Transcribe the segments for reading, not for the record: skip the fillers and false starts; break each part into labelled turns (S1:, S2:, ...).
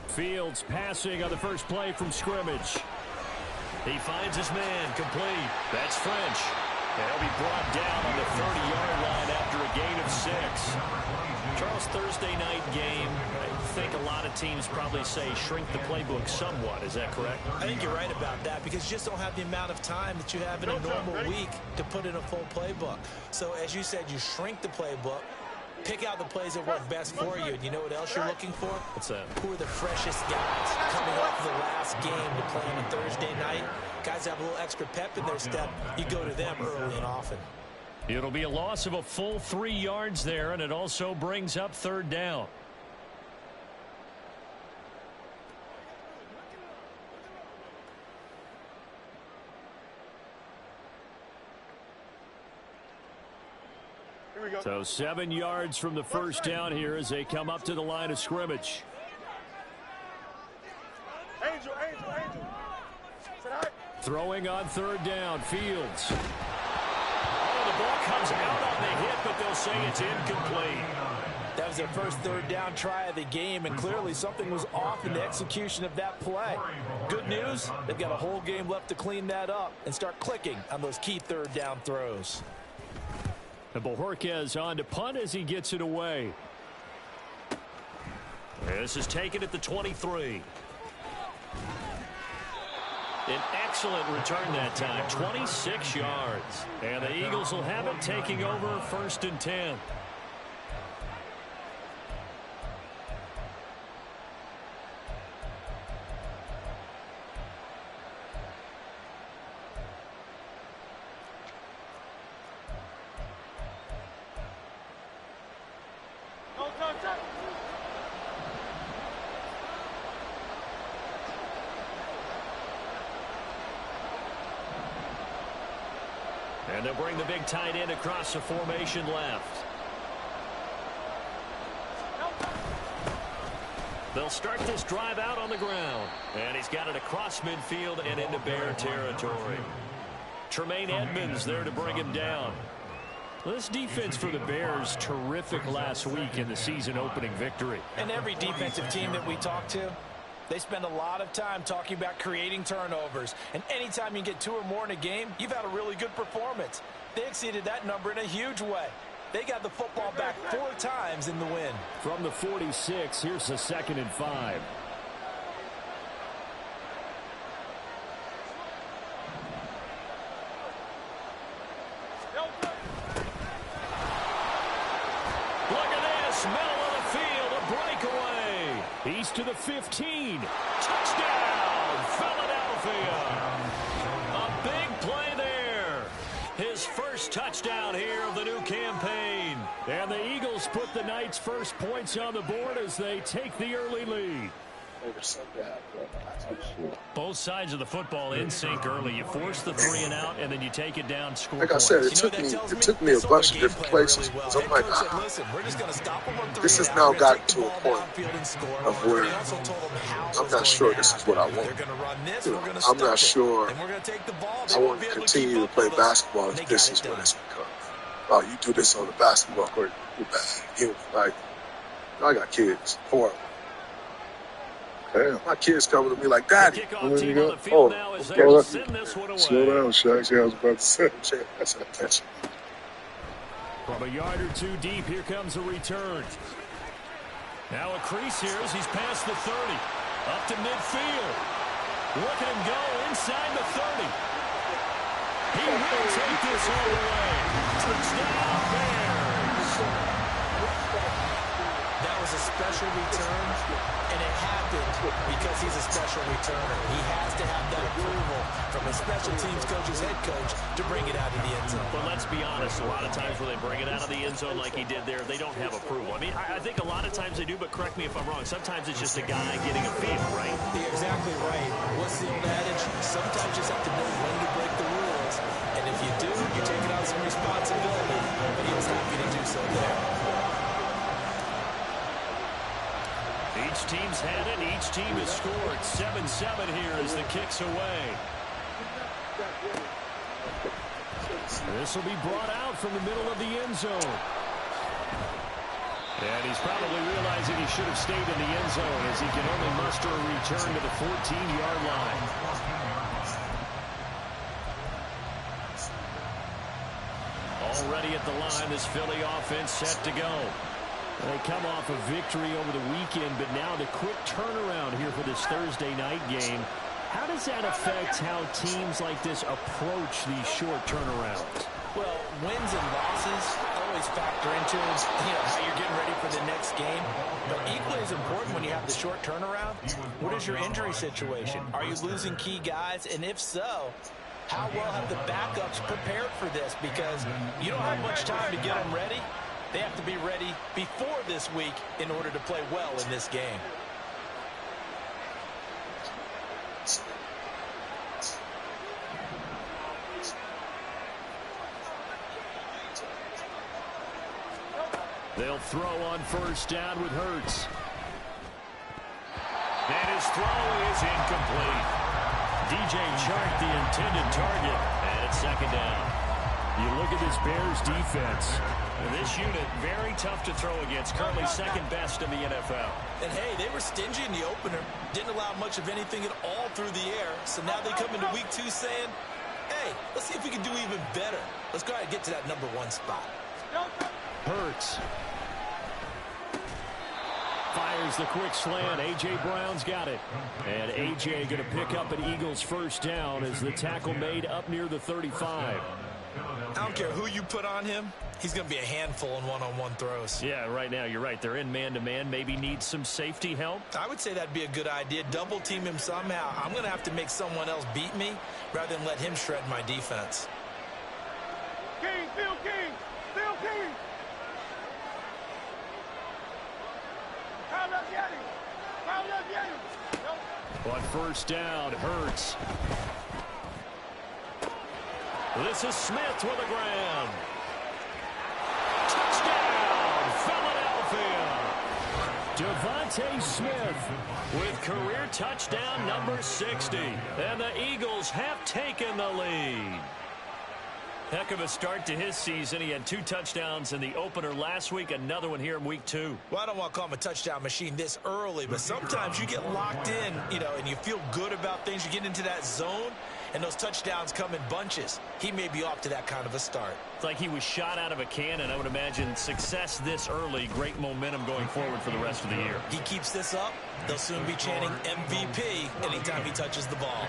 S1: Fields passing on the first play from scrimmage. He finds his man complete. That's French. And he'll be brought down on the 30-yard line after a gain of 6. Charles, Thursday night game, I think a lot of teams probably say shrink the playbook somewhat. Is that correct?
S2: I think you're right about that because you just don't have the amount of time that you have in a normal week to put in a full playbook. So as you said, you shrink the playbook, pick out the plays that work best for you. And you know what else you're looking for?
S1: What's that?
S2: Who are the freshest guys coming off of the last game to play on a Thursday night? Guys have a little extra pep in their step. You go to them early and often.
S1: It'll be a loss of a full 3 yards there, and it also brings up 3rd down. So 7 yards from the first down here as they come up to the line of scrimmage.
S3: Angel.
S1: Throwing on 3rd down, Fields. Oh, the ball comes out on the hit, but they'll say it's incomplete.
S2: That was their first 3rd down try of the game, and clearly something was off in the execution of that play. Good news, they've got a whole game left to clean that up and start clicking on those key 3rd down throws.
S1: And Bojorquez on to punt as he gets it away. This is taken at the 23. An excellent return that time, 26 yards. And the Eagles will have it taking over 1st and 10. And they'll bring the big tight end across the formation left. They'll start this drive out on the ground. And he's got it across midfield and into Bear territory. Tremaine Edmonds there to bring him down. Well, this defense for the Bears, terrific last week in the season opening victory.
S2: And every defensive team that we talk to, they spend a lot of time talking about creating turnovers. And anytime you get 2 or more in a game, you've had a really good performance. They exceeded that number in a huge way. They got the football back 4 times in the win.
S1: From the 46, here's a 2nd and 5. Look at this, middle of the field, a breakaway. He's to the 15. Touchdown, Philadelphia. A big play there. His first touchdown here of the new campaign. And the Eagles put the Knights' first points on the board as they take the early lead. Both sides of the football in sync early. You force the 3 and out, and then you take it down, score
S3: like
S1: points.
S3: I said, it took me a bunch of different places. So I'm like, this has now gotten to a point of where I'm not sure this is what I want. I'm not sure I want to continue to play basketball if this is what it's become. Oh, you do this on the basketball court, you're bad. Like, I got kids. Horrible. Damn, my kids coming to me like, Daddy.
S1: Oh, slow down,
S3: Shaq. I was about to say. That's a catch.
S1: From a yard or 2 deep, here comes a return. Now a crease here as he's past the 30. Up to midfield. Look at him go inside the 30. He will take this all the way. Touchdown, Bears.
S2: That was a special return, and it happened because he's a special returner. He has to have that approval from his special teams coach's head coach to bring it out of the end zone.
S1: But let's be honest, a lot of times when they bring it out of the end zone like he did there, they don't have approval. I mean, I think a lot of times they do, but correct me if I'm wrong. Sometimes it's just a guy getting a feel, right?
S2: You're exactly right. What's the old adage? Sometimes you just have to know when to break the rules. And if you do, you're taking on some responsibility. But he was happy to do so there.
S1: Each team's had it. Each team has scored. 7-7 here as the kick's away. This will be brought out from the middle of the end zone. And he's probably realizing he should have stayed in the end zone as he can only muster a return to the 14-yard line. Already at the line, this Philly offense set to go. They come off a victory over the weekend, but now the quick turnaround here for this Thursday night game. How does that affect how teams like this approach these short turnarounds?
S2: Well, wins and losses always factor into how you're getting ready for the next game. But equally as important when you have the short turnaround, what is your injury situation? Are you losing key guys? And if so, how well have the backups prepared for this? Because you don't have much time to get them ready. They have to be ready before this week in order to play well in this game.
S1: They'll throw on first down with Hurts. And his throw is incomplete. DJ Chark, the intended target, and it's second down. You look at this Bears defense. And this unit, very tough to throw against, currently second best in the NFL.
S2: And, hey, they were stingy in the opener, didn't allow much of anything at all through the air. So now they come into week 2 saying, hey, let's see if we can do even better. Let's go ahead and get to that number 1 spot.
S1: Hurts. Fires the quick slant. A.J. Brown's got it. And A.J. going to pick up an Eagles first down as the tackle made up near the 35.
S2: I don't care who you put on him. He's going to be a handful in one-on-one throws.
S1: Yeah, right now, you're right. They're in man-to-man. Maybe needs some safety help.
S2: I would say that'd be a good idea. Double team him somehow. I'm going to have to make someone else beat me rather than let him shred my defense.
S4: King, Phil King, Phil King.
S1: On first down, Hurts. This is Smith with a grab. Touchdown, Philadelphia. Devontae Smith with career touchdown number 60. And the Eagles have taken the lead. Heck of a start to his season. He had 2 touchdowns in the opener last week, another one here in week 2.
S2: Well, I don't want to call him a touchdown machine this early, but sometimes you get locked in, and you feel good about things. You get into that zone, and those touchdowns come in bunches. He may be off to that kind of a start.
S1: It's like he was shot out of a cannon. I would imagine success this early, great momentum going forward for the rest of the year.
S2: He keeps this up, they'll soon be chanting MVP anytime he touches the ball.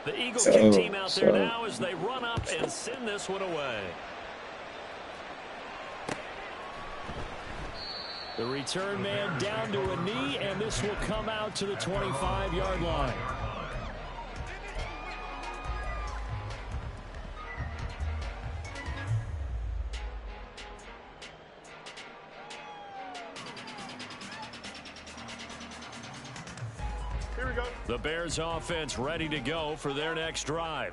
S1: The Eagle kick team out there now as they run up and send this one away. The return man down to a knee, and this will come out to the 25-yard line. The Bears offense ready to go for their next drive.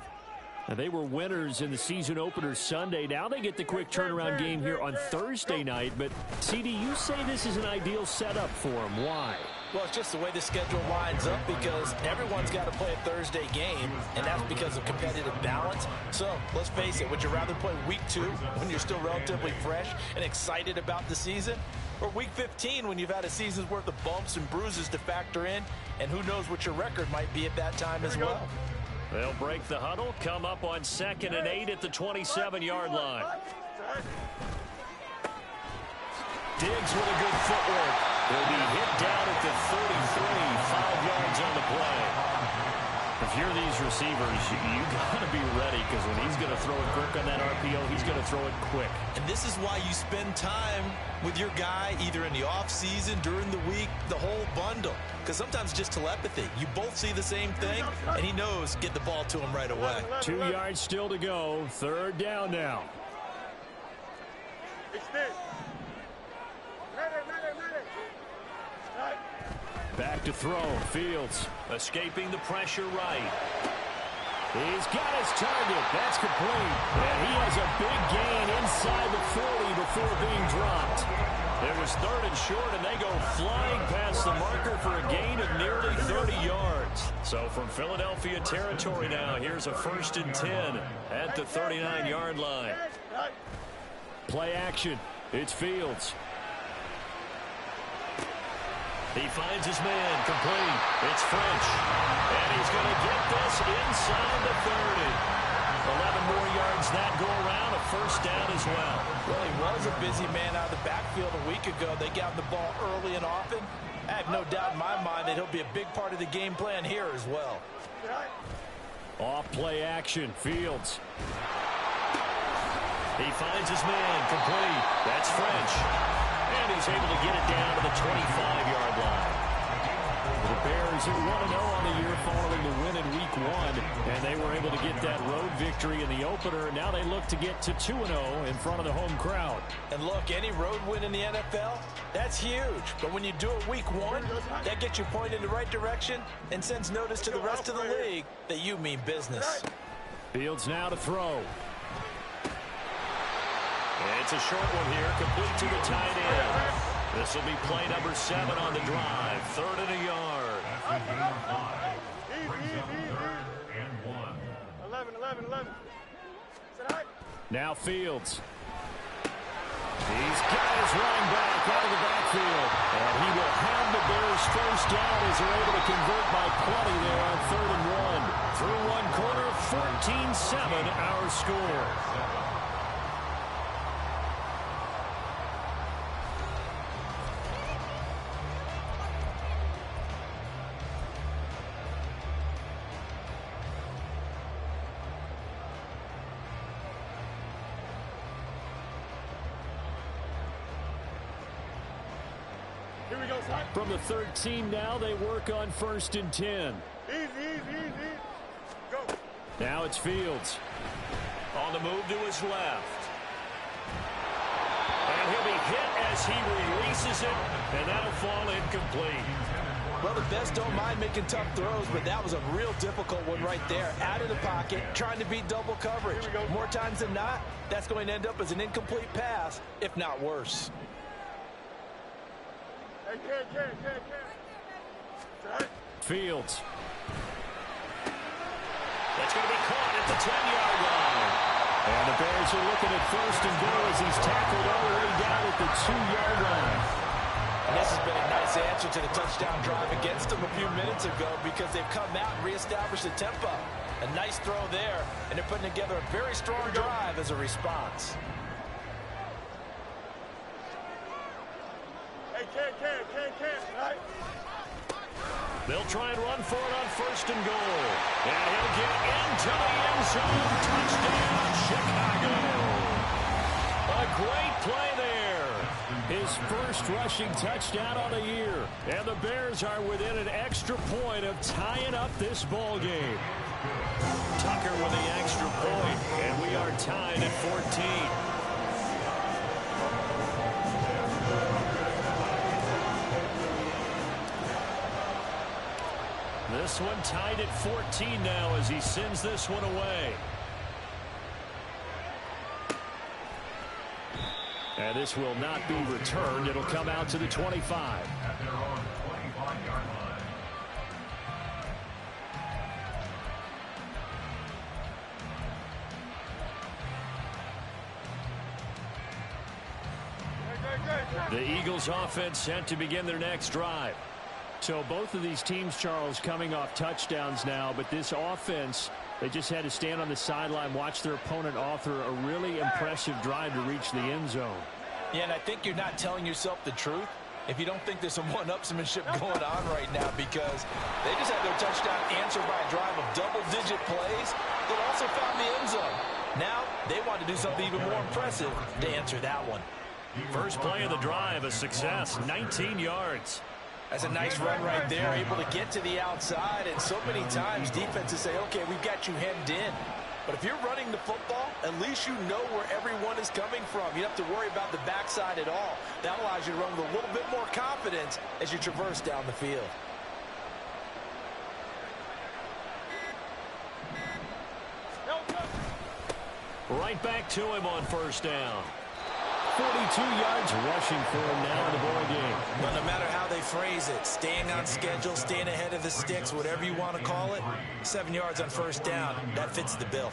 S1: Now, they were winners in the season opener Sunday. Now they get the quick turnaround game here on Thursday night. But, CD, you say this is an ideal setup for them. Why?
S2: Well, it's just the way the schedule lines up because everyone's got to play a Thursday game, and that's because of competitive balance. So, let's face it, would you rather play week 2 when you're still relatively fresh and excited about the season? Or week 15 when you've had a season's worth of bumps and bruises to factor in, and who knows what your record might be at that time as well.
S1: They'll break the huddle, come up on 2nd and 8 at the 27-yard line. Diggs with a good footwork. Will be hit down at the 33, 5 yards on the play. If you're these receivers, you got to be ready because when he's going to throw it quick on that RPO, he's going to throw it quick.
S2: And this is why you spend time with your guy either in the offseason, during the week, the whole bundle. Because sometimes just telepathy. You both see the same thing, and he knows get the ball to him right away.
S1: 2 yards still to go. 3rd down now. Back to throw. Fields escaping the pressure right. He's got his target. That's complete. And he has a big gain inside the 40 before being dropped. It was 3rd and short, and they go flying past the marker for a gain of nearly 30 yards. So from Philadelphia territory now, here's a 1st and 10 at the 39-yard line. Play action. It's Fields. He finds his man, complete. It's French. And he's going to get this inside the 30. 11 more yards that go around, a 1st down as well.
S2: Well, he was a busy man out of the backfield a week ago. They got the ball early and often. I have no doubt in my mind that he'll be a big part of the game plan here as well.
S1: Off play action, Fields. He finds his man, complete. That's French. And he's able to get it down to the 25-yard line. The Bears are 1-0 on the year following the win in Week 1, and they were able to get that road victory in the opener. Now they look to get to 2-0 in front of the home crowd.
S2: And look, any road win in the NFL, that's huge. But when you do it Week 1, that gets you pointed in the right direction and sends notice to the rest of the league that you mean business.
S1: Fields now to throw. It's a short one here, complete to the tight end. This will be play number 7 on the drive. 3rd and a yard.
S4: 11.
S1: Now Fields. He's got his running back out of the backfield. And he will have the Bears 1st down as they're able to convert by 20 there on 3rd and 1. Through one quarter, 14-7 our score. From the 13 now, they work on 1st and 10.
S4: Easy. Go.
S1: Now it's Fields. On the move to his left. And he'll be hit as he releases it, and that'll fall incomplete.
S2: Well, the best don't mind making tough throws, but that was a real difficult one right there. Out of the pocket, trying to beat double coverage. More times than not, that's going to end up as an incomplete pass, if not worse.
S1: Fields. That's going to be caught at the 10-yard line. And the Bears are looking at 1st and goal as he's tackled all the way down at the 2-yard line.
S2: And this has been a nice answer to the touchdown drive against them a few minutes ago because they've come out and reestablished the tempo. A nice throw there, and they're putting together a very strong drive as a response.
S4: Right?
S1: They'll try and run for it on 1st and goal. And he'll get into the end zone. Touchdown, Chicago. A great play there. His 1st rushing touchdown on the year. And the Bears are within an extra point of tying up this ball game. Tucker with the extra point, and we are tied at 14. This one tied at 14 now as he sends this one away. And this will not be returned. It'll come out to the 25. The Eagles offense set to begin their next drive. So both of these teams, Charles, coming off touchdowns now, but this offense, they just had to stand on the sideline, watch their opponent author a really impressive drive to reach the end zone.
S2: Yeah, and I think you're not telling yourself the truth if you don't think there's some one-upsmanship going on right now because they just had their touchdown answered by a drive of double-digit plays that also found the end zone. Now they want to do something even more impressive to answer that one.
S1: First play of the drive, a success, 19 yards.
S2: That's a nice run right there, able to get to the outside, and so many times defenses say, okay, we've got you hemmed in. But if you're running the football, at least you know where everyone is coming from. You don't have to worry about the backside at all. That allows you to run with a little bit more confidence as you traverse down the field.
S1: Right back to him on first down. 42 yards rushing for him now in the ball game.
S2: But no matter how they phrase it, staying on schedule, staying ahead of the sticks, whatever you want to call it, 7 yards on first down, that fits the bill.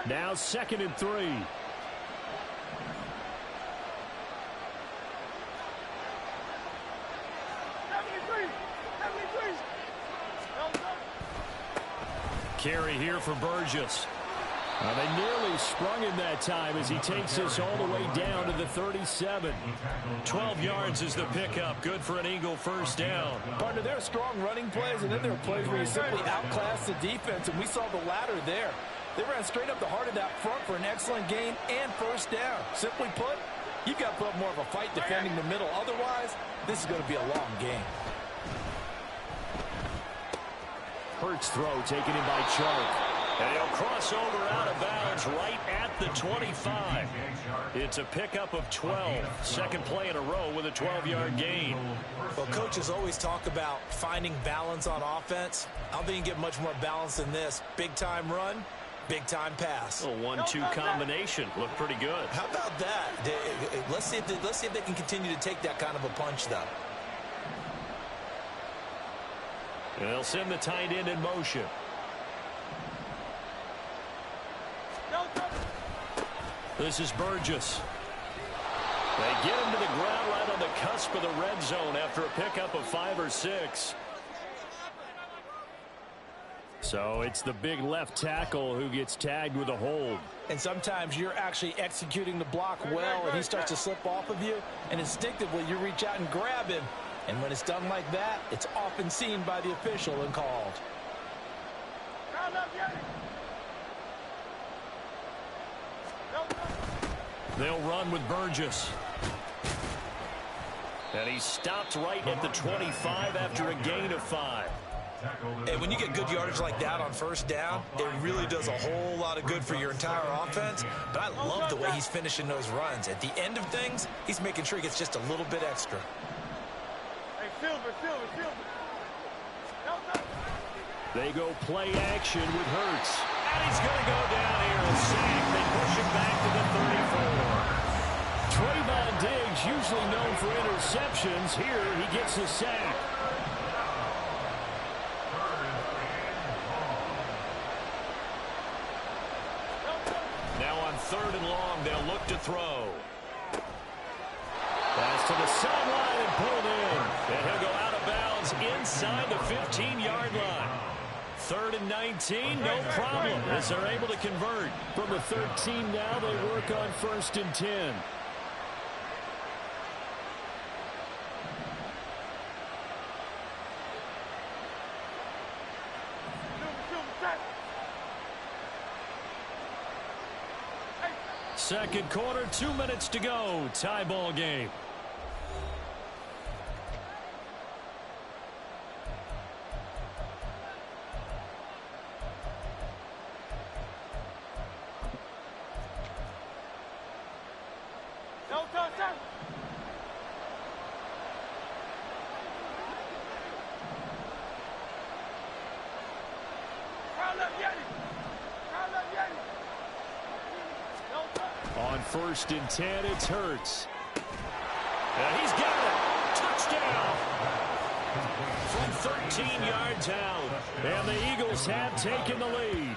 S1: Now 2nd and 3. Carry here for Burgess. They nearly sprung him that time as he takes this all the way down to the 37. 12 yards is the pickup. Good for an Eagle first down.
S2: Partner, there are strong running plays, and then there are plays where you simply outclass the defense, and we saw the latter there. They ran straight up the heart of that front for an excellent gain and first down. Simply put, you've got to put up more of a fight defending the middle. Otherwise, this is going to be a long game.
S1: Hurts throw taken in by Chark. And he'll cross over out of bounds right at the 25. It's a pickup of 12. Second play in a row with a 12-yard gain.
S2: Well, coaches always talk about finding balance on offense. I don't think you can get much more balance than this. Big-time run, big-time pass.
S1: A 1-2 combination. Looked pretty good.
S2: How about that? Let's see if they can continue to take that kind of a punch, though.
S1: And they'll send the tight end in motion. This is Burgess. They get him to the ground right on the cusp of the red zone after a pickup of 5 or 6. So it's the big left tackle who gets tagged with a hold.
S2: And sometimes you're actually executing the block well, and he starts to slip off of you, and instinctively you reach out and grab him. And when it's done like that, it's often seen by the official and called.
S1: They'll run with Burgess. And he stopped right at the 25 after a gain of 5.
S2: And when you get good yardage like that on first down, it really does a whole lot of good for your entire offense. But I love the way he's finishing those runs. At the end of things, he's making sure he gets just a little bit extra.
S4: Hey, Silver.
S1: They go play action with Hurts. And he's going to go down here and sack. They push him back to the 34. Trayvon Diggs, usually known for interceptions. Here he gets a sack. Now on 3rd and long, they'll look to throw. Pass to the sideline and pulled in. And he'll go out of bounds inside the 15-yard line. 3rd and 19, no problem, as they're able to convert. From the 13 now, they work on 1st and 10. Second quarter, 2 minutes to go. Tie ball game. On 1st and 10, it's Hurts. And he's got it. Touchdown. From 13 yards out. And the Eagles have taken the lead.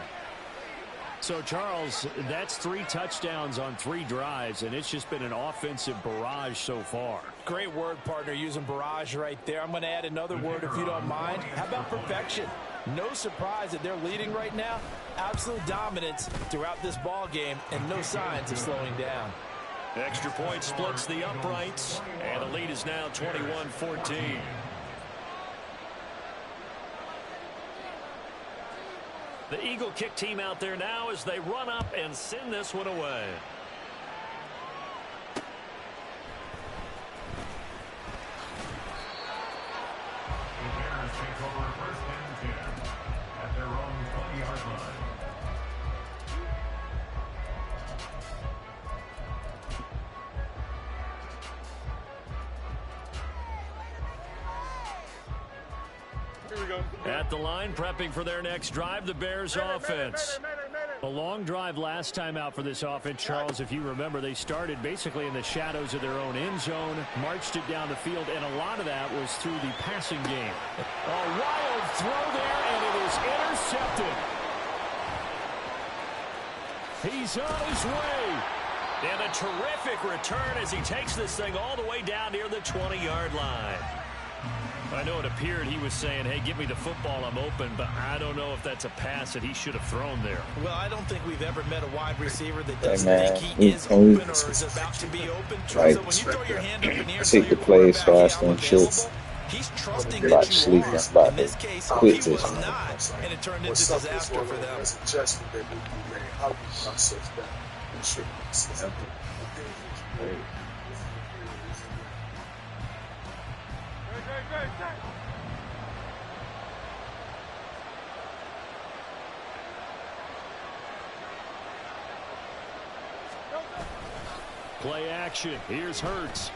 S1: So, Charles, that's 3 touchdowns on 3 drives, and it's just been an offensive barrage so far.
S2: Great word, partner, using barrage right there. I'm going to add another word if you don't mind. How about perfection? No surprise that they're leading right now. Absolute dominance throughout this ball game and no signs of slowing down.
S1: Extra point splits the uprights, and the lead is now 21-14. The Eagle kick team out there now as they run up and send this one away. At the line, prepping for their next drive, the Bears offense. A long drive last time out for this offense, Charles. If you remember, they started basically in the shadows of their own end zone, marched it down the field, and a lot of that was through the passing game. A wild throw there, and it is intercepted. He's on his way. And a terrific return as he takes this thing all the way down near the 20-yard line. I know it appeared he was saying, hey, give me the football, I'm open, but I don't know if that's a pass that he should have thrown there.
S2: Well, I don't think we've ever met a wide receiver that doesn't think he is open or is about to be open.
S5: Like,
S2: So when you throw your hand up in the air,
S5: take the plays fast and shit.
S2: He's trusting that you are. In this case, he
S5: quit
S2: was not, and it turned into disaster for them.
S3: Adjustment that need to be made. How do you process that?
S1: Play action. Here's Hurts.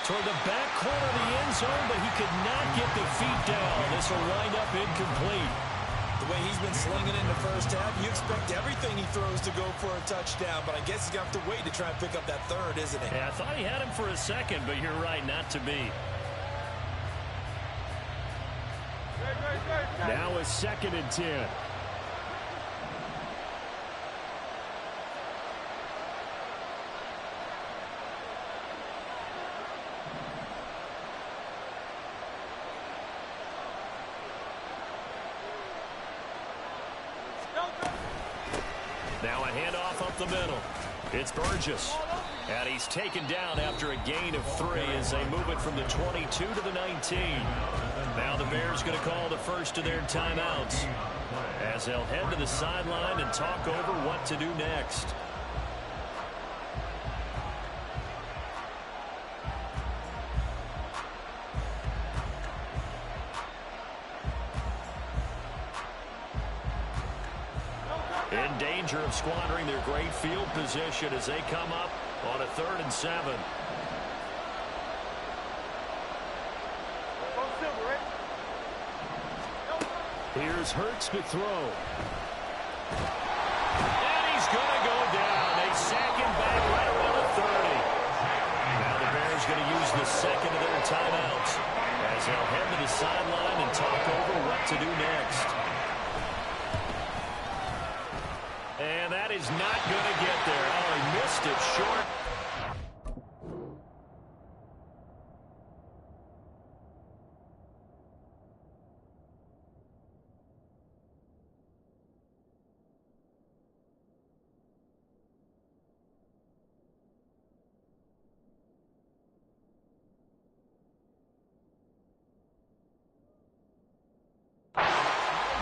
S1: Toward the back corner of the end zone, but he could not get the feet down. This will wind up incomplete.
S2: The way he's been slinging in the first half, you expect everything he throws to go for a touchdown, but I guess he's going to have to wait to try and pick up that third, isn't he?
S1: Yeah, I thought he had him for a second, but you're right, not to be. Now a 2nd and 10. Now a handoff up the middle. It's Burgess. And he's taken down after a gain of 3 as they move it from the 22 to the 19. Now the Bears going to call the first of their timeouts as they'll head to the sideline and talk over what to do next. In danger of squandering their great field position as they come up on a 3rd and 7. Here's Hurts to throw. And he's going to go down. They sack him back right around the 30. Now the Bears going to use the second of their timeouts as they'll head to the sideline and talk over what to do next. And that is not going to get there. Oh, he missed it short.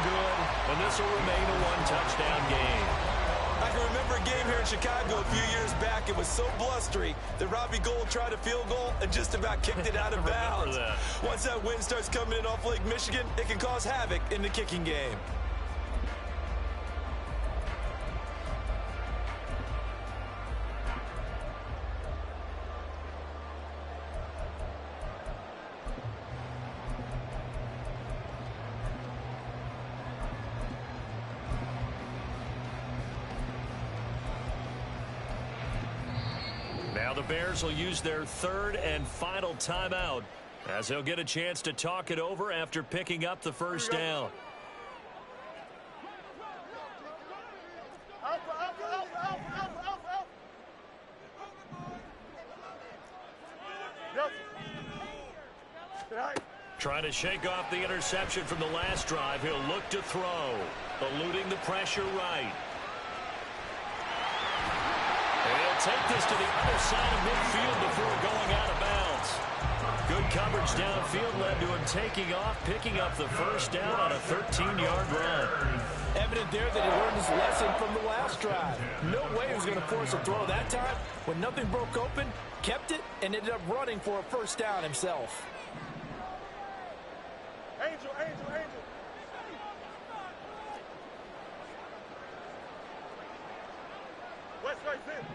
S1: Good. And this will remain a one-touchdown game.
S2: I can remember a game here in Chicago a few years back. It was so blustery that Robbie Gould tried a field goal and just about kicked it out of bounds. Once that wind starts coming in off Lake Michigan, it can cause havoc in the kicking game.
S1: Now the Bears will use their 3rd and final timeout as they'll get a chance to talk it over after picking up the first down. Trying to shake off the interception from the last drive. He'll look to throw, eluding the pressure right. He'll take this to the other side of midfield before going out of bounds. Good coverage downfield led to him taking off, picking up the first down on a 13-yard run.
S2: Evident there that he learned his lesson from the last drive. No way he was going to force a throw that time. When nothing broke open, kept it, and ended up running for a first down himself.
S4: Angel, Angel, Angel. West right in.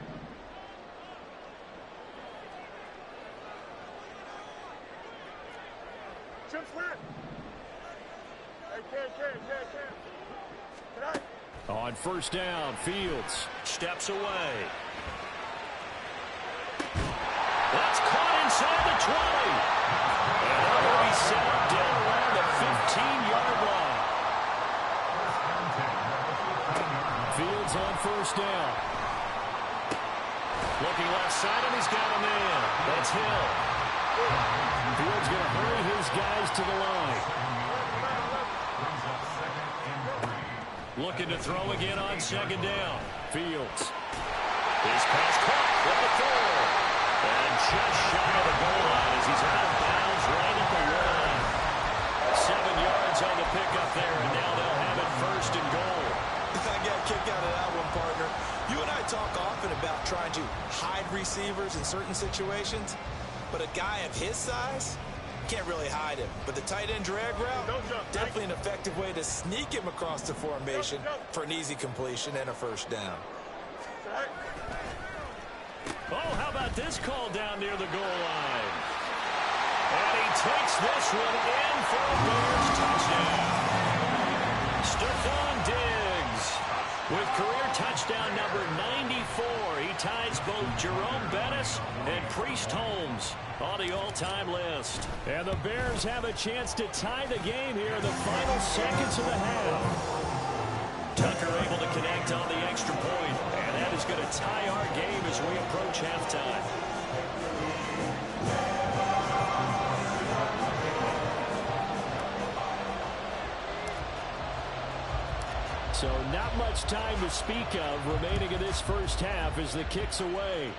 S4: Chip sweat. Hey, Ken. Can I?
S1: On first down, Fields steps away. That's caught inside the 20. And that will be set up down around the 15-yard line. Fields on first down. Looking left side, and he's got a man. That's Hill. Fields going to hurry his guys to the line. Looking to throw again on second down. Fields. His pass caught with the throw. And just shy of the goal line as he's out of bounds right at the line. 7 yards on the pickup there, and now they'll have it first and goal.
S2: I got a kick out of that one, partner. You and I talk often about trying to hide receivers in certain situations, but a guy of his size can't really hide him. But the tight end drag route, definitely an effective way to sneak him across the formation for an easy completion and a first down.
S1: Oh, how about this call down near the goal line? And he takes this one in for a Bears touchdown. Stephon Diggs with career touchdown number 94. He ties both Jerome Bettis and Priest Holmes on the all-time list. And the Bears have a chance to tie the game here in the final seconds of the half. Tucker able to connect on the extra point, and that is going to tie our game as we approach halftime. So not much time to speak of remaining in this first half as the kick's away.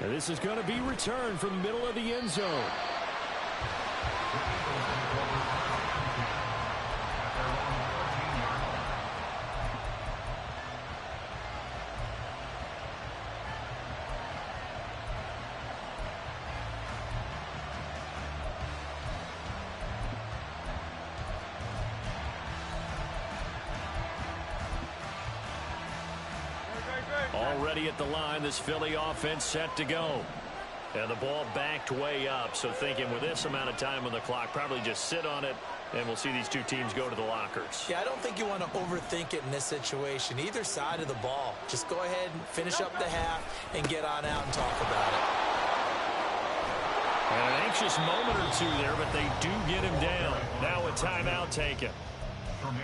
S1: And this is going to be returned from the middle of the end zone. Already at the line, this Philly offense set to go. And the ball backed way up, so thinking with this amount of time on the clock, probably just sit on it, and we'll see these two teams go to the lockers.
S2: Yeah, I don't think you want to overthink it in this situation. Either side of the ball. Just go ahead and finish up the half and get on out and talk about it.
S1: And an anxious moment or two there, but they do get him down. Now a timeout taken.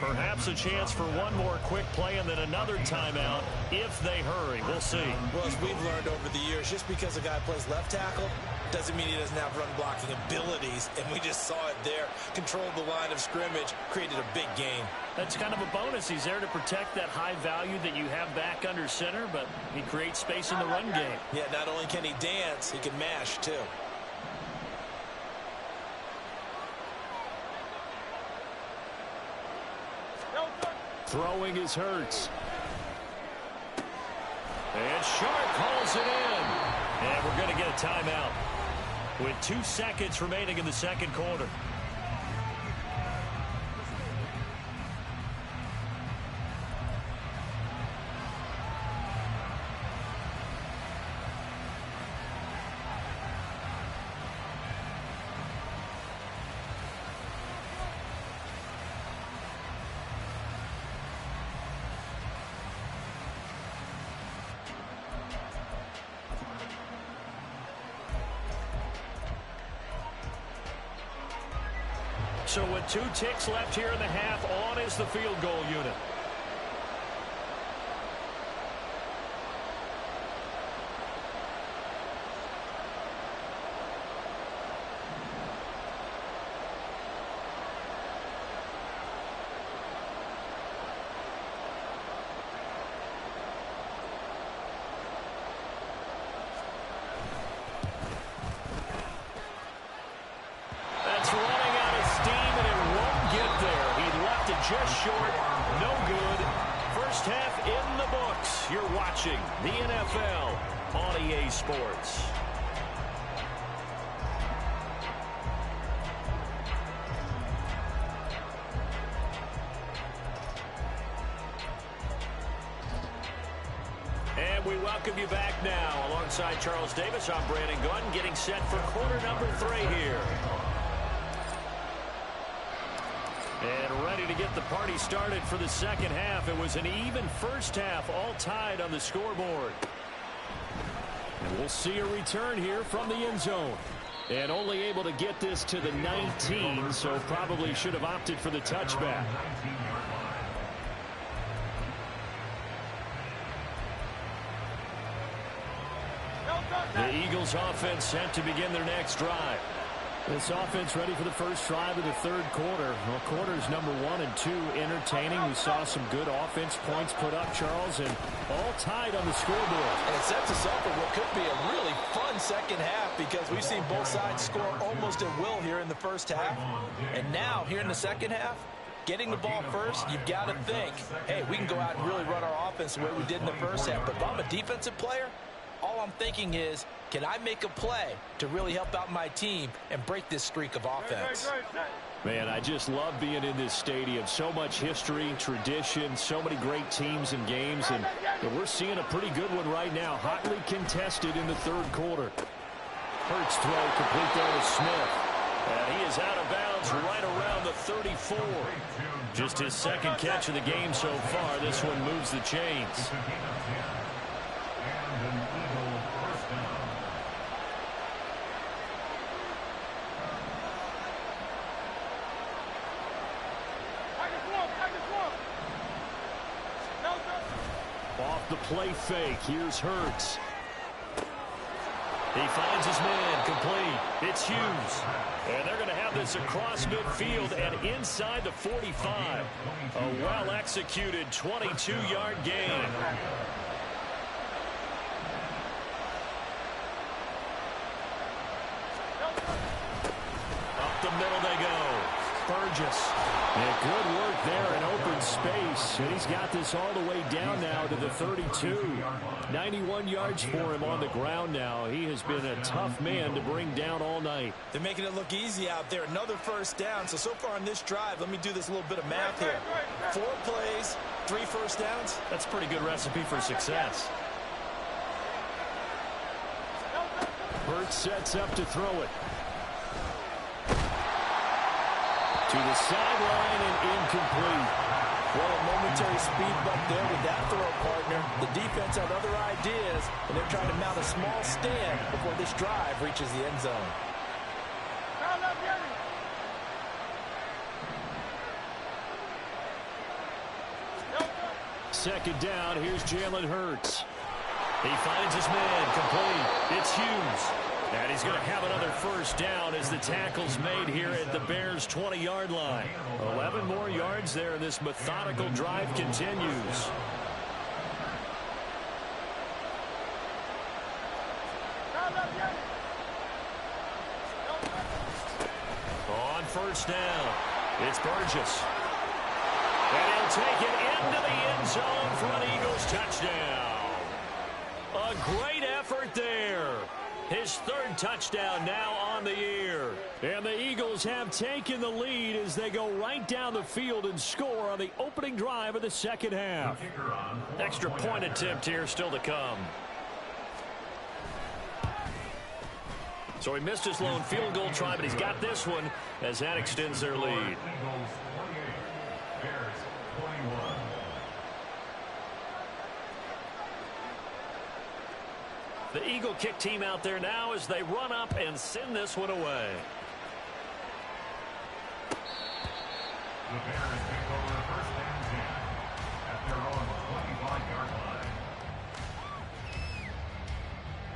S1: Perhaps a chance for one more quick play and then another timeout if they hurry. We'll see.
S2: Well, as we've learned over the years, just because a guy plays left tackle doesn't mean he doesn't have run blocking abilities, and we just saw it there. Controlled the line of scrimmage, created a big gain.
S1: That's kind of a bonus. He's there to protect that high value that you have back under center, but he creates space in the run game.
S2: Yeah, not only can he dance, he can mash too.
S1: Throwing is Hurts. And Sharp calls it in. And we're going to get a timeout with 2 seconds remaining in the second quarter. So with 2 ticks left here in the half, on is the field goal unit. Just short, no good. First half in the books. You're watching the NFL on EA Sports. And we welcome you back now. Alongside Charles Davis, I'm Brandon Gunn, getting set for quarter number 3 here. And ready to get the party started for the second half. It was an even first half, all tied on the scoreboard. And we'll see a return here from the end zone. And only able to get this to the 19, so probably should have opted for the touchback. The Eagles offense set to begin their next drive. This offense ready for the first drive of the third quarter. Well, quarters number 1 and 2 entertaining. We saw some good offense points put up, Charles, and all tied on the scoreboard.
S2: And it sets us up for what could be a really fun second half because we've seen both sides score almost at will here in the first half. And now, here in the second half, getting the ball first, you've got to think, hey, we can go out and really run our offense the way we did in the first half. But if I'm a defensive player, all I'm thinking is, can I make a play to really help out my team and break this streak of offense?
S1: Man, I just love being in this stadium. So much history, tradition, so many great teams and games. And we're seeing a pretty good one right now. Hotly contested in the third quarter. Hurts throw complete there to Smith. And he is out of bounds right around the 34. Just his second catch of the game so far. This one moves the chains. Off the play fake, here's Hurts. He finds his man, complete. It's Hughes. And they're going to have this across midfield and inside the 45. A well-executed 22-yard gain. Up the middle they go. Burgess. And good work there in open space. And he's got this all the way down now to the 32. 91 yards for him on the ground now. He has been a tough man to bring down all night.
S2: They're making it look easy out there. Another first down. So far on this drive, let me do this little bit of math here. 4 plays, 3 first downs.
S1: That's a pretty good recipe for success. Hurts sets up to throw it. To the sideline and incomplete.
S2: Well, a momentary speed bump there with that throw, partner. The defense had other ideas, and they're trying to mount a small stand before this drive reaches the end zone.
S1: Second down, here's Jalen Hurts. He finds his man, complete. It's Hughes. And he's going to have another first down as the tackle's made here at the Bears' 20-yard line. 11 more yards there, and this methodical drive continues. On first down, it's Burgess. And he'll take it into the end zone for an Eagles touchdown. A great effort there. His third touchdown now on the year. And the Eagles have taken the lead as they go right down the field and score on the opening drive of the second half. Extra point attempt here still to come. So he missed his lone field goal try, but he's got this one as that extends their lead. The Eagle kick team out there now as they run up and send this one away.
S6: The Bears take over a first and 10 at their own 25-yard line.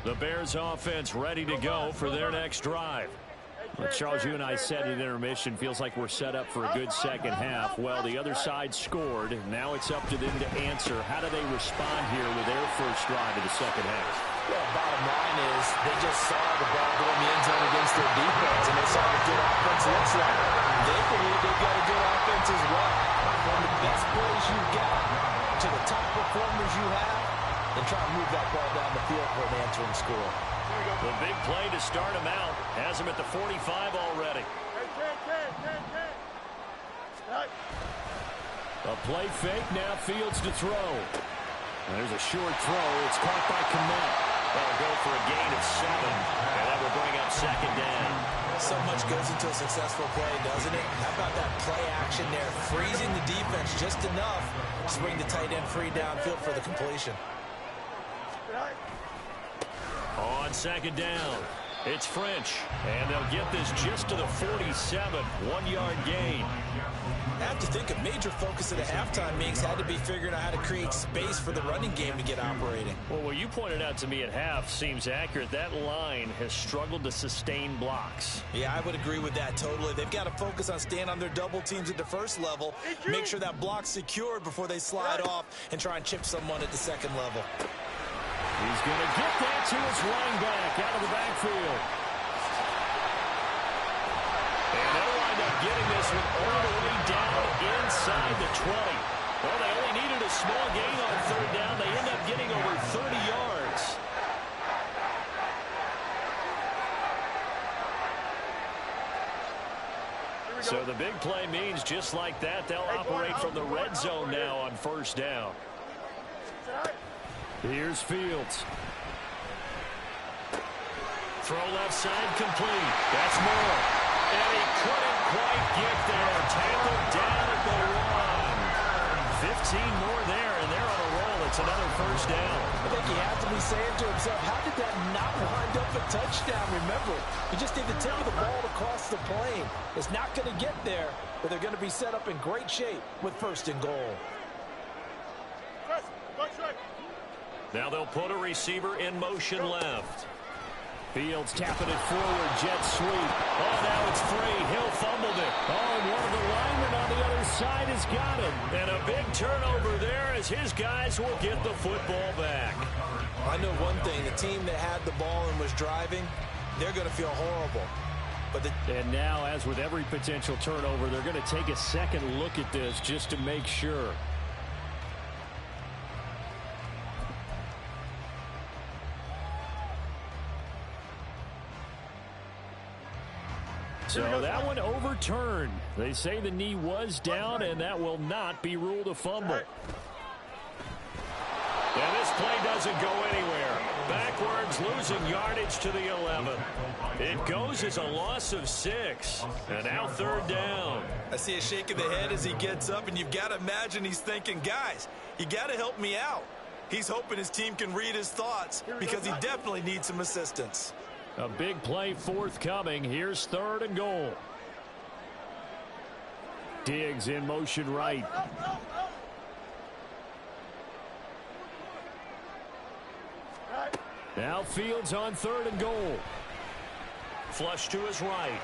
S1: The Bears offense ready to go for their next drive. Well, Charles, you and I said at intermission, feels like we're set up for a good second half. Well, the other side scored. Now it's up to them to answer. How do they respond here with their first drive of the second half?
S2: Well, bottom line is they just saw the ball go in the end zone against their defense, and they saw what good offense looks like. They believe they've got a good offense as well. From the best plays you've got to the top performers you have, and try and move that ball down the field for an answering score.
S1: The big play to start him out. Has him at the 45 already. A play fake, now Fields to throw. There's a short throw. It's caught by Kmet. That'll go for a gain of 7, and that will bring up second down.
S2: So much goes into a successful play, doesn't it? How about that play action there? Freezing the defense just enough to bring the tight end free downfield for the completion.
S1: On second down, it's French, and they'll get this just to the 47, 1-yard gain.
S2: I have to think a major focus of the halftime meetings had to be figuring out how to create space for the running game to get operating.
S1: Well, what you pointed out to me at half seems accurate. That line has struggled to sustain blocks.
S2: Yeah, I would agree with that totally. They've got to focus on staying on their double teams at the first level, make sure that block's secured before they slide off and try and chip someone at the second level.
S1: He's going to get that to his running back out of the backfield. And they'll wind up getting this one all the way down inside the 20. Well, they only needed a small gain on third down. They end up getting over 30 yards. So the big play means just like that, they'll operate from the red zone now on first down. Here's Fields. Throw left side complete. That's Moore. And he couldn't quite get there. Tackled down at the 1. 15 more there, and they're on a roll. It's another first down.
S2: I think he has to be saying to himself, how did that not wind up a touchdown? Remember, you just need to take the ball across the plane. It's not going to get there, but they're going to be set up in great shape with first and goal.
S1: Now they'll put a receiver in motion left. Fields tapping it forward, jet sweep. Oh, now it's free. Hill fumbled it. Oh, and one of the linemen on the other side has got it. And a big turnover there as his guys will get the football back.
S2: I know one thing. The team that had the ball and was driving, they're going to feel horrible.
S1: And now, as with every potential turnover, they're going to take a second look at this just to make sure. So that one overturned. They say the knee was down, and that will not be ruled a fumble. And this play doesn't go anywhere. Backwards, losing yardage to the 11. It goes as a loss of 6. And now third down.
S2: I see a shake of the head as he gets up, and you've got to imagine he's thinking, guys, you got to help me out. He's hoping his team can read his thoughts because he definitely needs some assistance.
S1: A big play forthcoming. Here's third and goal. Diggs in motion right. Now Fields on third and goal. Flush to his right.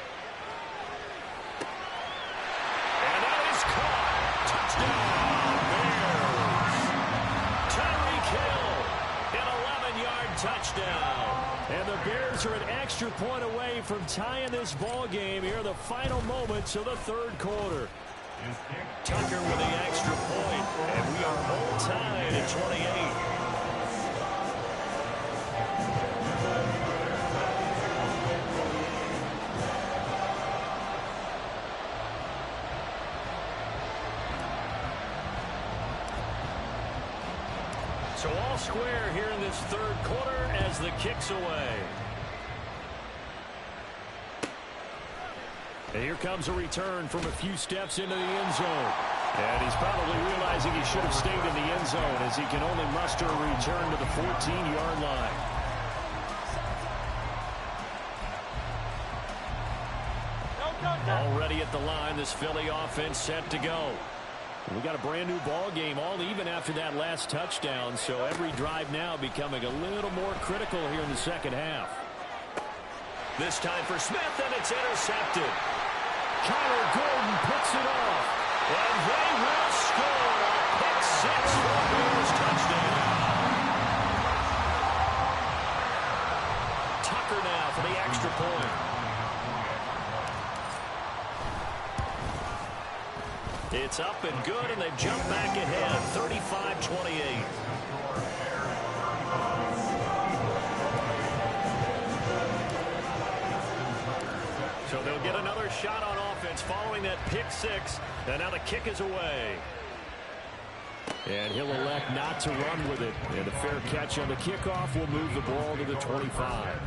S1: And that is caught. Touchdown, Bears. Tyreek Hill, an 11-yard touchdown. And the Bears are an extra point away from tying this ball game here in the final moments of the third quarter. Tucker with the extra point, and we are all tied at 28. So all square here in this third quarter as the kick's away. And here comes a return from a few steps into the end zone. And he's probably realizing he should have stayed in the end zone as he can only muster a return to the 14-yard line. Already at the line, this Philly offense set to go. We got a brand new ball game, all even after that last touchdown, so every drive now becoming a little more critical here in the second half. This time for Smith, and it's intercepted. Kyler Gordon picks it off, and they will score a pick six for the Bears touchdown. Tucker now for the extra point. It's up and good, and they've jumped back ahead, 35-28. So they'll get another shot on offense following that pick six, and now the kick is away. And he'll elect not to run with it. And a fair catch on the kickoff will move the ball to the 25.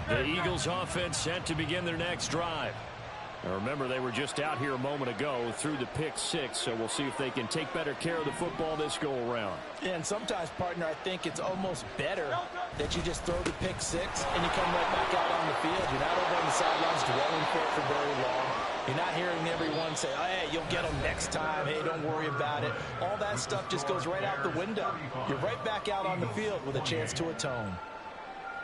S1: The Eagles offense set to begin their next drive. Now remember, they were just out here a moment ago through the pick six, so we'll see if they can take better care of the football this go around.
S2: And sometimes, partner, I think it's almost better that you just throw the pick six and you come right back out on the field. You're not over on the sidelines dwelling for very long. You're not hearing everyone say, oh, hey, you'll get them next time. Hey, don't worry about it. All that stuff just goes right out the window. You're right back out on the field with a chance to atone.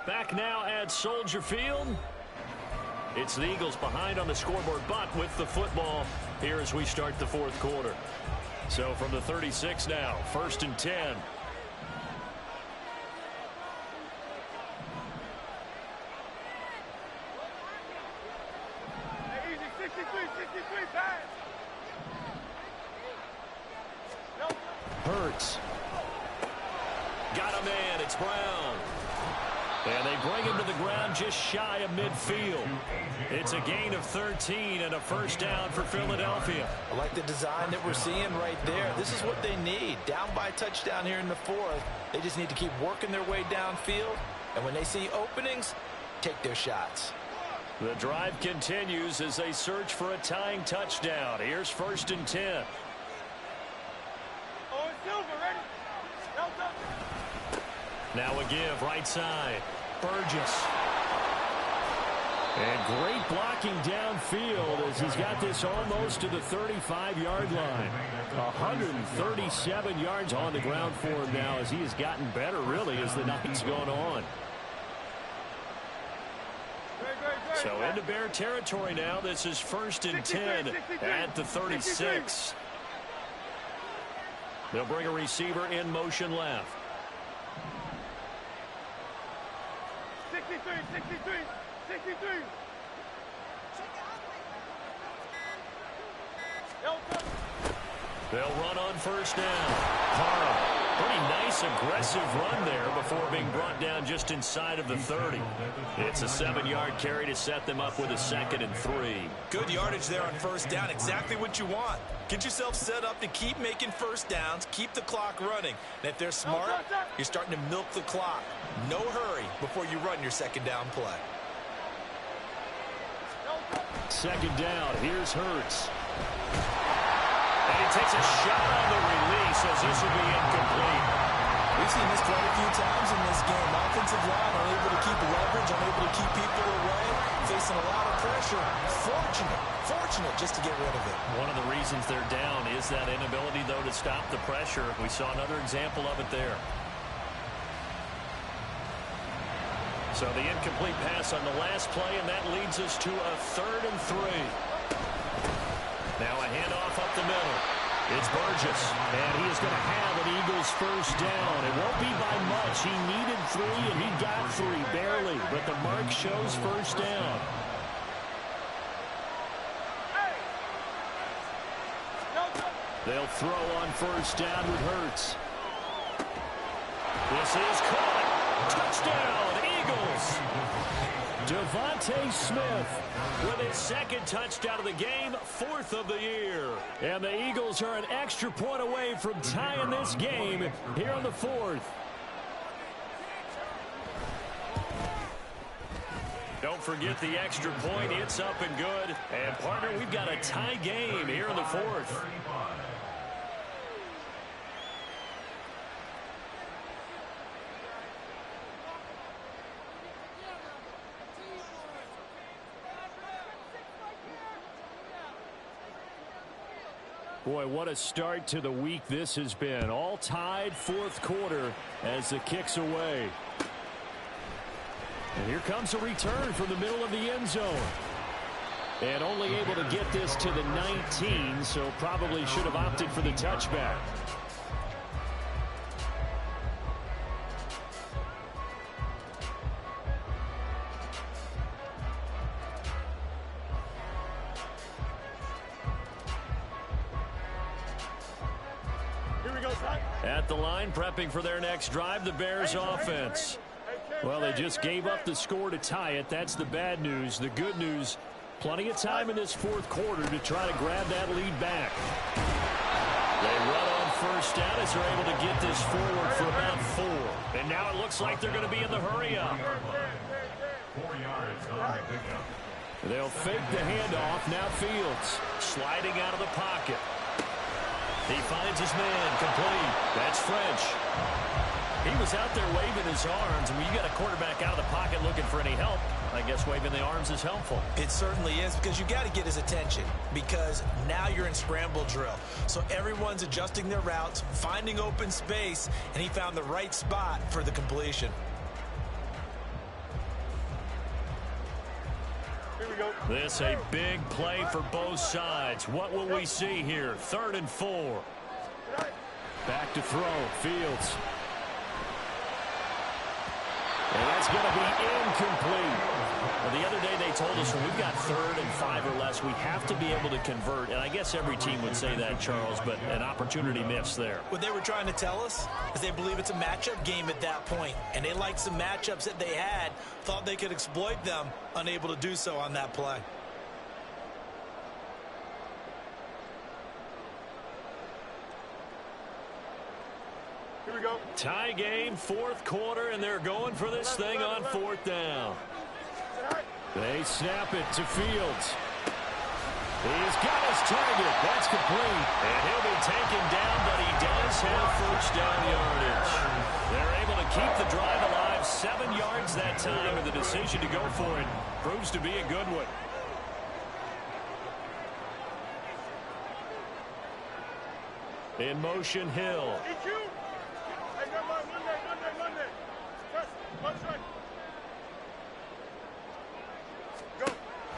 S1: Back now at Soldier Field. It's the Eagles behind on the scoreboard, but with the football here as we start the fourth quarter. So from the 36 now, 1st and 10.
S4: Hey, easy, 63, pass.
S1: Hurts. Got a man. It's Brown. And they bring him to the ground just shy of midfield. It's a gain of 13 and a first down for Philadelphia.
S2: I like the design that we're seeing right there. This is what they need. Down by a touchdown here in the fourth. They just need to keep working their way downfield. And when they see openings, take their shots.
S1: The drive continues as they search for a tying touchdown. Here's 1st and 10.
S4: Oh, it's Silver, ready?
S1: Now a give, right side. Burgess. And great blocking downfield as he's got this almost to the 35-yard line. 137 yards on the ground for him now as he has gotten better, really, as the night's gone on. So into Bear territory now. This is 1st and 10 at the 36. They'll bring a receiver in motion left.
S4: 63.
S1: They'll run on 1st down. Parham, pretty nice aggressive run there before being brought down just inside of the 30. It's a 7-yard carry to set them up with a 2nd and 3.
S2: Good yardage there on 1st down. Exactly what you want. Get yourself set up to keep making 1st downs, keep the clock running. And if they're smart, you're starting to milk the clock. No hurry before you run your 2nd down play.
S1: 2nd down. Here's Hurts. And he takes a shot on the release as this will be incomplete.
S2: We've seen this quite a few times in this game. Offensive line unable to keep leverage, unable to keep people away, facing a lot of pressure. Fortunate just to get rid of it.
S1: One of the reasons they're down is that inability, though, to stop the pressure. We saw another example of it there. So the incomplete pass on the last play, and that leads us to a 3rd and 3. Now a handoff up the middle. It's Burgess, and he is going to have an Eagles 1st down. It won't be by much. He needed 3, and he got 3, barely. But the mark shows 1st down. They'll throw on 1st down with Hurts. This is caught. Touchdown, Eagles. Devontae Smith with his 2nd touchdown of the game, 4th of the year. And the Eagles are an extra point away from tying this game here on the 4th. Don't forget the extra point. It's up and good. And, partner, we've got a tie game here in the 4th. Boy, what a start to the week this has been. All tied 4th quarter as the kick's away. And here comes a return from the middle of the end zone. And only able to get this to the 19, so probably should have opted for the touchback.
S4: Here we go, son.
S1: At the line, prepping for their next drive, the Bears offense. Well, they just gave up the score to tie it. That's the bad news. The good news, plenty of time in this fourth quarter to try to grab that lead back. They run on first down as they're able to get this forward for about 4. And now it looks like they're going to be in the hurry-up.
S6: 4 yards on the pickup.
S1: They'll fake the handoff. Now Fields sliding out of the pocket. He finds his man, complete. That's French. He was out there waving his arms. When you got a quarterback out of the pocket looking for any help, I guess waving the arms is helpful.
S2: It certainly is, because you got to get his attention, because now you're in scramble drill. So everyone's adjusting their routes, finding open space, and he found the right spot for the completion.
S1: This a big play for both sides. What will we see here? 3rd and 4. Back to throw. Fields. And that's going to be incomplete. Well, the other day they told us when we've got 3rd and 5 or less, we have to be able to convert. And I guess every team would say that, Charles, but an opportunity missed there.
S2: What they were trying to tell us is they believe it's a matchup game at that point. And they liked some matchups that they had, thought they could exploit them, unable to do so on that play.
S4: Here we go.
S1: Tie game, 4th quarter, and they're going for this thing on 4th down. They snap it to Fields. He's got his target. That's complete. And he'll be taken down, but he does have first down yardage. They're able to keep the drive alive. 7 yards that time, and the decision to go for it proves to be a good one. In motion, Hill.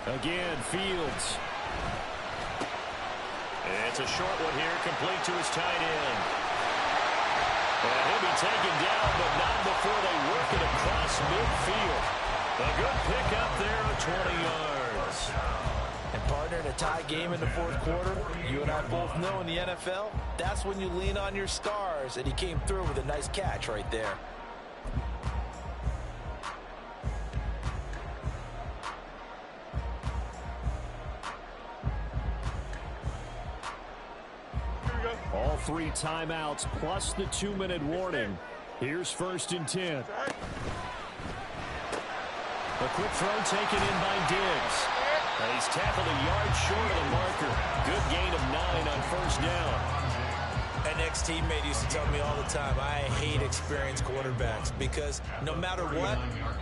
S1: Again, Fields. It's a short one here, complete to his tight end. And he'll be taken down, but not before they work it across midfield. A good pickup there of 20 yards.
S2: And partner, in a tie game in the 4th quarter, you and I both know in the NFL, that's when you lean on your stars, and he came through with a nice catch right there.
S1: All 3 timeouts plus the 2-minute warning. Here's 1st and 10. A quick throw taken in by Diggs. He's tackled a yard short of the marker. Good gain of 9 on 1st down.
S2: An ex-teammate used to tell me all the time, I hate experienced quarterbacks, because no matter what,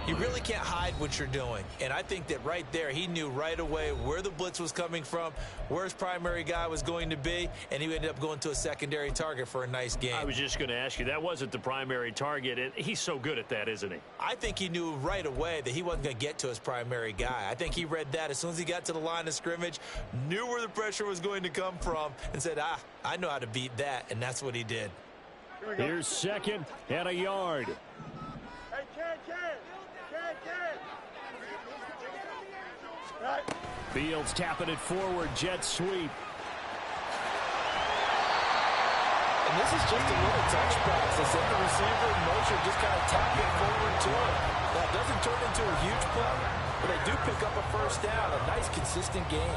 S2: you really can't hide what you're doing. And I think that right there, he knew right away where the blitz was coming from, where his primary guy was going to be, and he ended up going to a secondary target for a nice game.
S1: I was just going to ask you, that wasn't the primary target, and he's so good at that, isn't he?
S2: I think he knew right away that he wasn't going to get to his primary guy. I think he read that as soon as he got to the line of scrimmage, knew where the pressure was going to come from, and said, I know how to beat that, and that's what he did.
S1: Here's 2nd and a yard.
S4: Hey, Right.
S1: Fields tapping it forward, jet sweep.
S2: And this is just a little touch pass. They set the receiver in motion, just kind of tap it forward to him. Now, it doesn't turn into a huge play, but they do pick up a first down. A nice, consistent gain.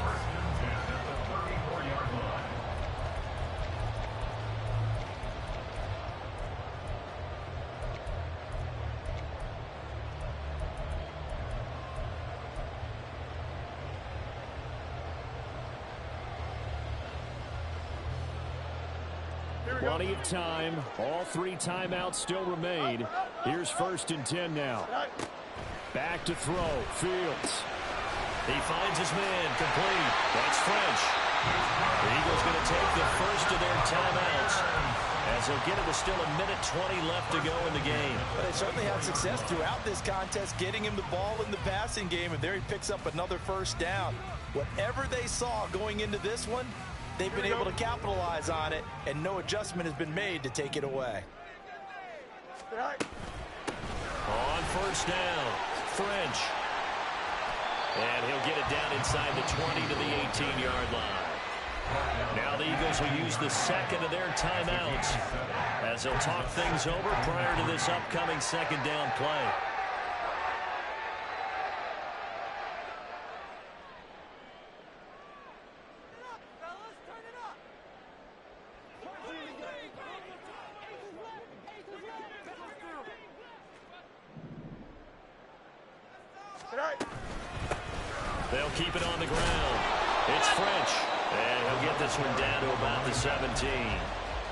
S1: Plenty of time. All 3 timeouts still remain. Here's 1st and 10 now. Back to throw. Fields. He finds his man. Complete. That's French. The Eagles going to take the first of their timeouts, as they'll get it with still 1:20 left to go in the game.
S2: But they certainly had success throughout this contest, getting him the ball in the passing game, and there he picks up another first down. Whatever they saw going into this one, they've been able to capitalize on it, and no adjustment has been made to take it away.
S1: On first down, French. And he'll get it down inside the 20 to the 18-yard line. Now the Eagles will use the second of their timeouts as they'll talk things over prior to this upcoming second down play. They'll keep it on the ground. It's French, and he'll get this one down to about the 17.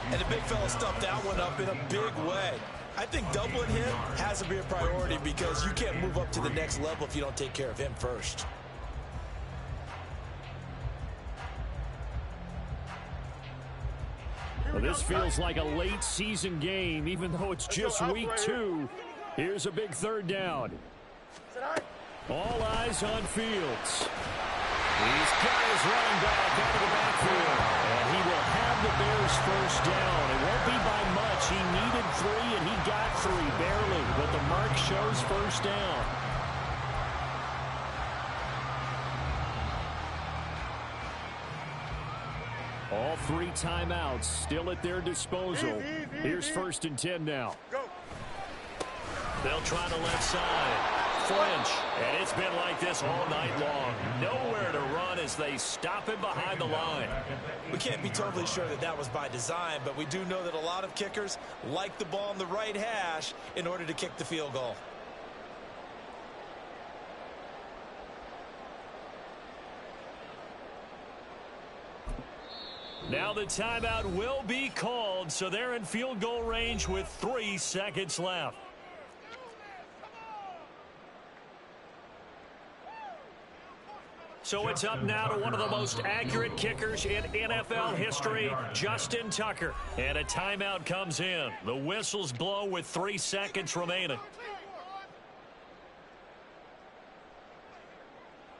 S2: And the big fella stuffed that one up in a big way. I think doubling him has to be a priority because you can't move up to the next level if you don't take care of him first.
S1: Well, this feels like a late season game, even though it's just week 2. Here's a big third down. All eyes on Fields. He's got his running back out of the backfield. And he will have the Bears first down. It won't be by much. He needed 3, and he got 3, barely. But the mark shows first down. All 3 timeouts still at their disposal. Here's 1st and 10 now. They'll try the left side. French, and it's been like this all night long. Nowhere to run as they stop him behind the line.
S2: We can't be totally sure that that was by design, but we do know that a lot of kickers like the ball on the right hash in order to kick the field goal.
S1: Now the timeout will be called, so they're in field goal range with 3 seconds left. So it's up now to one of the most accurate kickers in NFL history, Justin Tucker. And a timeout comes in. The whistles blow with 3 seconds remaining.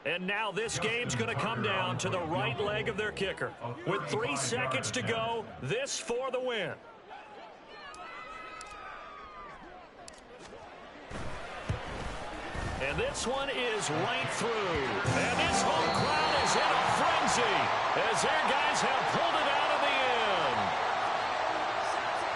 S1: And now this game's going to come down to the right leg of their kicker. With 3 seconds to go, this for the win. And this one is right through. And this home crowd is in a frenzy as their guys have pulled it out of the end.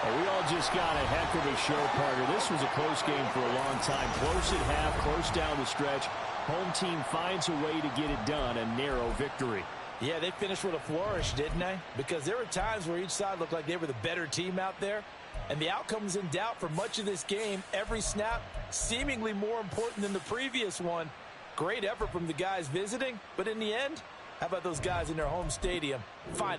S1: Well, we all just got a heck of a show, partner. This was a close game for a long time. Close at half, close down the stretch. Home team finds a way to get it done, a narrow victory.
S2: Yeah, they finished with a flourish, didn't they? Because there were times where each side looked like they were the better team out there. And the outcome was in doubt for much of this game. Every snap seemingly more important than the previous one. Great effort from the guys visiting. But in the end, how about those guys in their home stadium? Fine.